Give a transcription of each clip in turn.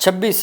26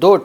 2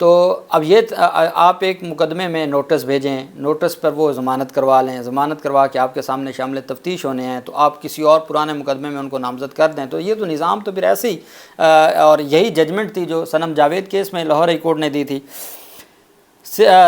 تو اب یہ آپ ایک مقدمے میں نوٹس بھیجیں، نوٹس پر وہ ضمانت کروا لیں، ضمانت کروا کے آپ کے سامنے شامل تفتیش ہونے ہیں، تو آپ کسی اور پرانے مقدمے میں ان کو نامزد کر دیں، تو یہ تو نظام تو پھر ایسے ہی اور یہی ججمنٹ تھی جو صنم جاوید کیس میں لاہور ہائی کورٹ نے دی تھی۔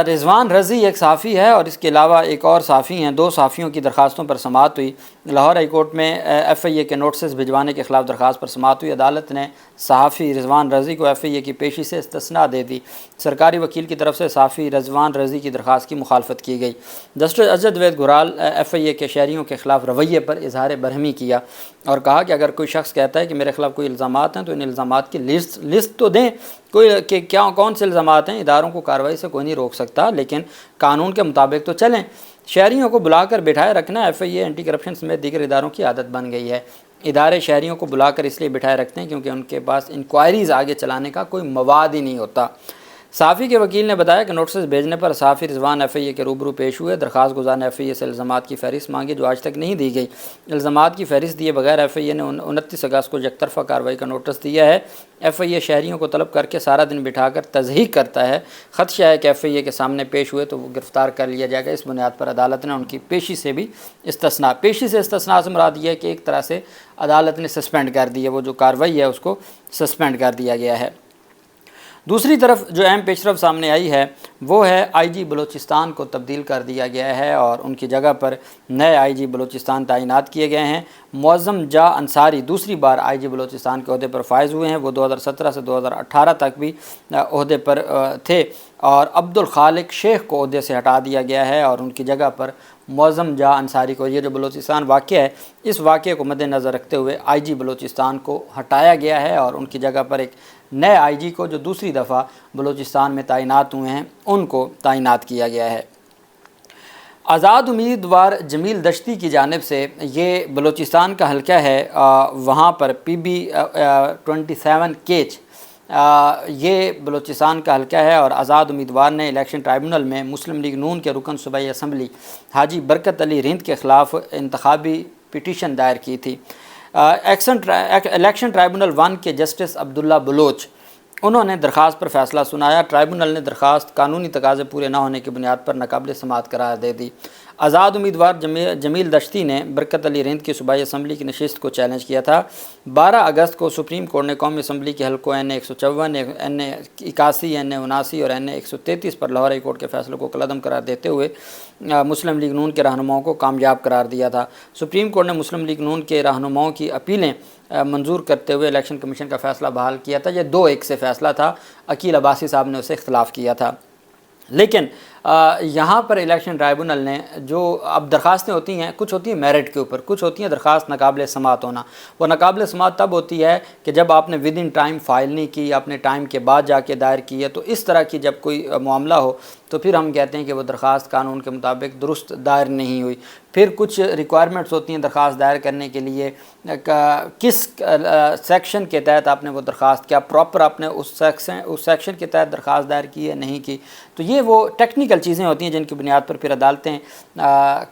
رضوان رضی ایک صحافی ہے اور اس کے علاوہ ایک اور صحافی ہیں، 2 صحافیوں کی درخواستوں پر سماعت ہوئی۔ لاہور ہائی کورٹ میں ایف آئی اے کے نوٹسز بھجوانے کے خلاف درخواست پر سماعت ہوئی۔ عدالت نے صحافی رضوان رضی کو ایف آئی اے کی پیشی سے استثناء دے دی۔ سرکاری وکیل کی طرف سے صحافی رضوان رضی کی درخواست کی مخالفت کی گئی۔ جسٹس اجد وید گھرال ایف آئی اے کے شہریوں کے خلاف رویے پر اظہار برہمی کیا اور کہا کہ اگر کوئی شخص کہتا ہے کہ میرے خلاف کوئی الزامات ہیں تو ان الزامات کی لسٹ تو دیں، کوئی کہ کون سے الزامات ہیں۔ اداروں کو کارروائی سے کوئی نہیں روک سکتا، لیکن قانون کے مطابق تو چلیں۔ شہریوں کو بلا کر بٹھائے رکھنا ایف آئی اے اینٹی کرپشن سمیت دیگر اداروں کی عادت بن گئی ہے۔ ادارے شہریوں کو بلا کر اس لیے بٹھائے رکھتے ہیں کیونکہ ان کے پاس انکوائریز آگے چلانے کا کوئی مواد ہی نہیں ہوتا۔ صحافی کے وکیل نے بتایا کہ نوٹسز بھیجنے پر صحافی رضوان ایف آئی اے کے روبرو پیش ہوئے۔ درخواست گزار نے ایف آئی اے سے الزامات کی فہرست مانگی جو آج تک نہیں دی گئی۔ الزامات کی فہرست دیے بغیر ایف آئی اے نے 29 اگست کو یک طرفہ کارروائی کا نوٹس دیا ہے۔ ایف آئی اے شہریوں کو طلب کر کے سارا دن بٹھا کر تضحیق کرتا ہے۔ خدشہ ہے کہ ایف آئی اے کے سامنے پیش ہوئے تو وہ گرفتار کر لیا جائے گا۔ اس بنیاد پر عدالت نے ان کی پیشی سے بھی استثناء سے مراد یہ ہے کہ ایک طرح سے عدالت نے سسپینڈ کر دی ہے، وہ جو کارروائی ہے اس کو سسپینڈ کر دیا گیا ہے۔ دوسری طرف جو اہم پیش رفت سامنے آئی ہے وہ ہے آئی جی بلوچستان کو تبدیل کر دیا گیا ہے اور ان کی جگہ پر نئے آئی جی بلوچستان تعینات کیے گئے ہیں۔ معظم جاں انصاری دوسری بار آئی جی بلوچستان کے عہدے پر فائز ہوئے ہیں۔ وہ 2017 سے 2018 تک بھی عہدے پر تھے اور عبدالخالق شیخ کو عہدے سے ہٹا دیا گیا ہے اور ان کی جگہ پر معظم جاں انصاری کو، یہ جو بلوچستان واقعہ ہے اس واقعے کو مد نظر رکھتے ہوئے آئی جی بلوچستان کو ہٹایا گیا ہے اور ان کی جگہ پر ایک نئے آئی جی کو جو دوسری دفعہ بلوچستان میں تعینات ہوئے ہیں ان کو تعینات کیا گیا ہے۔ آزاد امیدوار جمیل دشتی کی جانب سے یہ بلوچستان کا حلقہ ہے، وہاں پر پی بی 27 کیچ یہ بلوچستان کا حلقہ ہے اور آزاد امیدوار نے الیکشن ٹرائبونل میں مسلم لیگ نون کے رکن صوبائی اسمبلی حاجی برکت علی رند کے خلاف انتخابی پٹیشن دائر کی تھی۔ الیکشن ٹرائبونل 1 کے جسٹس عبداللہ بلوچ انہوں نے درخواست پر فیصلہ سنایا۔ ٹرائبونل نے درخواست قانونی تقاضے پورے نہ ہونے کی بنیاد پر ناقابل سماعت قرار دے دی۔ آزاد امیدوار جمیل دشتی نے برکت علی رند کی صوبائی اسمبلی کی نشست کو چیلنج کیا تھا۔ 12 اگست کو سپریم کورٹ نے قومی اسمبلی کے حلقوں این اے 154، این اے 81، این اے 79 اور این اے 133 پر لاہور ہائی کورٹ کے فیصلوں کو کالعدم قرار دیتے ہوئے مسلم لیگ نون کے رہنماؤں کو کامیاب قرار دیا تھا۔ سپریم کورٹ نے مسلم لیگ نون کے رہنماؤں کی اپیلیں منظور کرتے ہوئے الیکشن کمیشن کا فیصلہ بحال کیا تھا۔ یہ 2-1 سے فیصلہ تھا، عقیل عباسی صاحب نے اسے اختلاف کیا تھا۔ لیکن یہاں پر الیکشن ٹرائبونل نے جو اب درخواستیں ہوتی ہیں، کچھ ہوتی ہیں میرٹ کے اوپر، کچھ ہوتی ہیں درخواست ناقابل سماعت ہونا۔ وہ ناقابل سماعت تب ہوتی ہے کہ جب آپ نے ود ان ٹائم فائل نہیں کی، آپ نے ٹائم کے بعد جا کے دائر کی ہے، تو اس طرح کی جب کوئی معاملہ ہو تو پھر ہم کہتے ہیں کہ وہ درخواست قانون کے مطابق درست دائر نہیں ہوئی۔ پھر کچھ ریکوائرمنٹس ہوتی ہیں درخواست دائر کرنے کے لیے، کس سیکشن کے تحت آپ نے وہ درخواست کیا، پراپر آپ نے اس سیکشن کے تحت درخواست دائر کی ہے نہیں کی، تو یہ وہ ٹیکنیکل چیزیں ہوتی ہیں جن کی بنیاد پر پھر عدالتیں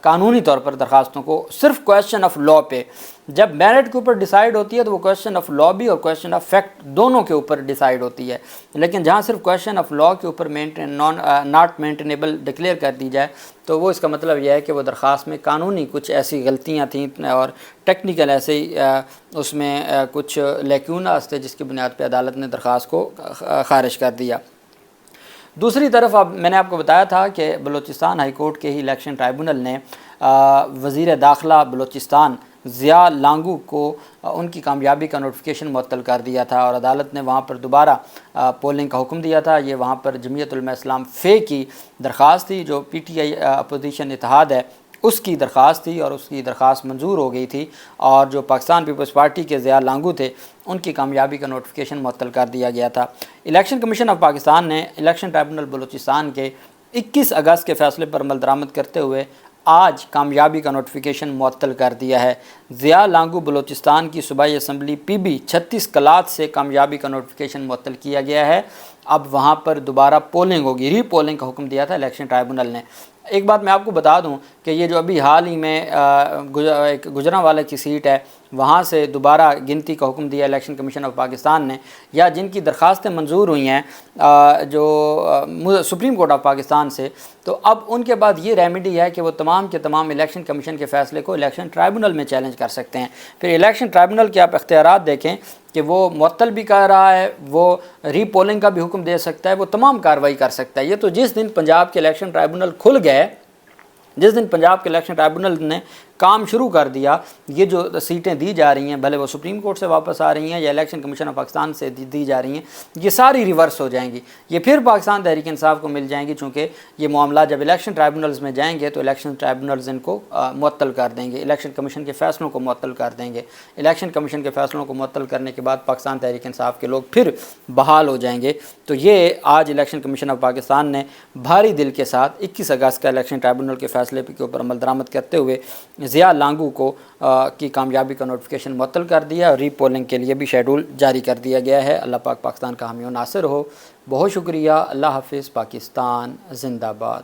قانونی طور پر درخواستوں کو صرف کویسچن آف لاء پہ، جب میرٹ کے اوپر ڈیسائیڈ ہوتی ہے تو وہ کویسچن آف لاء بھی اور کویسچن آف فیکٹ دونوں کے اوپر ڈیسائیڈ ہوتی ہے، لیکن جہاں صرف کویسچن آف لاء کے اوپر ناٹ مینٹینیبل ڈکلیئر کر دی جائے تو وہ اس کا مطلب یہ ہے کہ وہ درخواست میں قانونی کچھ ایسی غلطیاں تھیں اور ٹیکنیکل ایسے ہی اس میں کچھ لیکوناز تھے جس کی بنیاد پہ عدالت نے درخواست کو خارج کر دیا۔ دوسری طرف اب میں نے آپ کو بتایا تھا کہ بلوچستان ہائی کورٹ کے ہی الیکشن ٹرائبونل نے وزیر داخلہ بلوچستان ضیاء لانگو کو ان کی کامیابی کا نوٹیفیکیشن معطل کر دیا تھا اور عدالت نے وہاں پر دوبارہ پولنگ کا حکم دیا تھا۔ یہ وہاں پر جمعیت علماء اسلام فے کی درخواست تھی، جو پی ٹی آئی اپوزیشن اتحاد ہے اس کی درخواست تھی اور اس کی درخواست منظور ہو گئی تھی، اور جو پاکستان پیپلز پارٹی کے ضیاء لانگو تھے ان کی کامیابی کا نوٹیفیکیشن معطل کر دیا گیا تھا۔ الیکشن کمیشن آف پاکستان نے الیکشن ٹرائبونل بلوچستان کے 21 اگست کے فیصلے پر عمل درآمد کرتے ہوئے آج کامیابی کا نوٹیفیکیشن معطل کر دیا ہے۔ ضیاء لانگو بلوچستان کی صوبائی اسمبلی پی بی 36 کلات سے کامیابی کا نوٹیفیکیشن معطل کیا گیا ہے۔ اب وہاں پر دوبارہ پولنگ ہوگی، ری پولنگ کا حکم دیا تھا الیکشن ٹرائبونل نے۔ ایک بات میں آپ کو بتا دوں کہ یہ جو ابھی حال ہی میں ایک گجرانوالہ کی سیٹ ہے وہاں سے دوبارہ گنتی کا حکم دیا الیکشن کمیشن آف پاکستان نے، یا جن کی درخواستیں منظور ہوئی ہیں جو سپریم کورٹ آف پاکستان سے، تو اب ان کے بعد یہ ریمیڈی ہے کہ وہ تمام کے تمام الیکشن کمیشن کے فیصلے کو الیکشن ٹرائبونل میں چیلنج کر سکتے ہیں۔ پھر الیکشن ٹرائبونل کے آپ اختیارات دیکھیں کہ وہ معطل بھی کر رہا ہے، وہ ری پولنگ کا بھی حکم دے سکتا ہے، وہ تمام کارروائی کر سکتا ہے۔ یہ تو جس دن پنجاب کے الیکشن ٹرائبونل کھل گئے، جس دن پنجاب کے الیکشن ٹرائبونل نے کام شروع کر دیا، یہ جو سیٹیں دی جا رہی ہیں بھلے وہ سپریم کورٹ سے واپس آ رہی ہیں یا الیکشن کمیشن آف پاکستان سے دی جا رہی ہیں، یہ ساری ریورس ہو جائیں گی، یہ پھر پاکستان تحریک انصاف کو مل جائیں گی، چونکہ یہ معاملات جب الیکشن ٹرائبونلز میں جائیں گے تو الیکشن ٹرائبونلز ان کو معطل کر دیں گے، الیکشن کمیشن کے فیصلوں کو معطل کر دیں گے۔ الیکشن کمیشن کے فیصلوں کو معطل کرنے کے بعد پاکستان تحریک انصاف کے لوگ پھر بحال ہو جائیں گے۔ تو یہ آج الیکشن کمیشن آف پاکستان نے بھاری دل کے ساتھ 21 اگست کا الیکشن ٹرائبونل کے فیصلے کے اوپر عمل درآمد کرتے ہوئے ضیاء لانگو کو کی کامیابی کا نوٹیفیکیشن معطل کر دیا اور ری پولنگ کے لیے بھی شیڈول جاری کر دیا گیا ہے۔ اللہ پاک پاکستان کا حامی و ناصر ہو۔ بہت شکریہ۔ اللہ حافظ۔ پاکستان زندہ باد۔